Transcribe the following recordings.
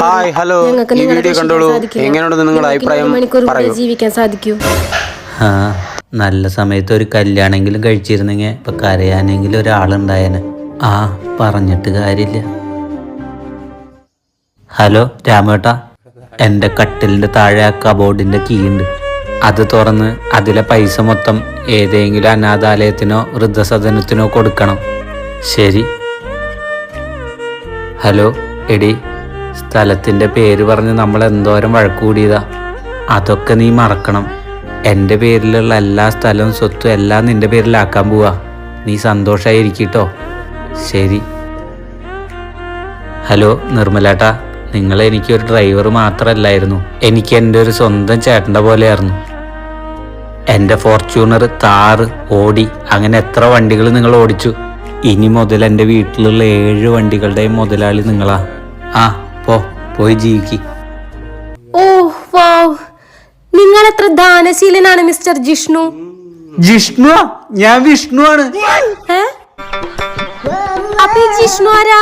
Hi hello ഈ video കണ്ടോളൂ എങ്ങനെയുണ്ടെന്ന് നിങ്ങളുടെ അഭിപ്രായം പറയൂ. ജീവിക്കാൻ സാധിക്കൂ. ആ നല്ല സമയത്ത് ഒരു കല്യാണെങ്കിലും കഴിച്ചിരുന്നെങ്കിൽ ഇപ്പൊ കരയാനെങ്കിലും ഒരാളുണ്ടായേനെ. ആ പറഞ്ഞിട്ട് കാര്യമില്ല. ഹലോ രാമേട്ടാ, എൻ്റെ കട്ടിലിൻ്റെ താഴെ ആ കബോർഡിൻ്റെ കീ ഉണ്ട്. അത് തുറന്ന് അതിലെ പൈസ മൊത്തം ഏതെങ്കിലും അനാഥാലയത്തിനോ വൃദ്ധസദനത്തിനോ കൊടുക്കണം. ശരി. ഹലോ എടി, സ്ഥലത്തിൻ്റെ പേര് പറഞ്ഞ് നമ്മൾ എന്തോരം വഴക്കുകൂടിയതാ. അതൊക്കെ നീ മറക്കണം. എൻ്റെ പേരിലുള്ള എല്ലാ സ്ഥലവും സ്വത്തും എല്ലാം നിൻ്റെ പേരിലാക്കാൻ പോവാ. നീ സന്തോഷമായിരിക്കട്ടോ. ശരി. ഹലോ നിർമ്മലേട്ടാ, നിങ്ങൾ എനിക്കൊരു ഡ്രൈവർ മാത്രമല്ലായിരുന്നു, എനിക്ക് എൻ്റെ ഒരു സ്വന്തം ചേട്ടൻ്റെ പോലെയായിരുന്നു. എൻ്റെ ഫോർച്യൂണർ, താറ്, ഓടി അങ്ങനെ എത്ര വണ്ടികൾ നിങ്ങൾ ഓടിച്ചു. ഇനി മുതൽ എൻ്റെ വീട്ടിലുള്ള 7 വണ്ടികളുടെയും മുതലാളി നിങ്ങളാ. ആ പോയി ജീവിക്ക്. ഓ വാവ്, നിങ്ങൾ എത്ര ദാനശീലനാണ് മിസ്റ്റർ ജിഷ്ണു. ജിഷ്ണു? ഞാൻ വിഷ്ണു ആണ്. അപ്പൊ ഈ ജിഷ്ണു ആരാ?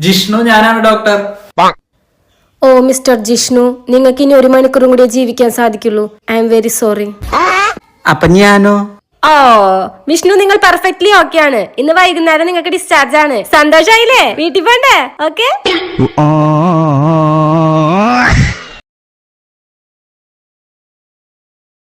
ജിഷ്ണു ഞാനാണ് ഡോക്ടർ. ഓ മിസ്റ്റർ ജിഷ്ണു, നിങ്ങൾക്ക് ഇനി 1 മണിക്കൂറും കൂടി ജീവിക്കാൻ സാധിക്കുള്ളൂ. I am very sorry. അപ്പൊ ഞാനോ? ഓ വിഷ്ണു, നിങ്ങൾ പെർഫെക്റ്റ്ലി ഓക്കെ ആണ്. ഇന്ന് വൈകുന്നേരം നിങ്ങൾക്ക് ഡിസ്ചാർജ് ആണ്. സന്തോഷായില്ലേ? വീട്ടിൽ പോണ്ടേ? ഓക്കെ.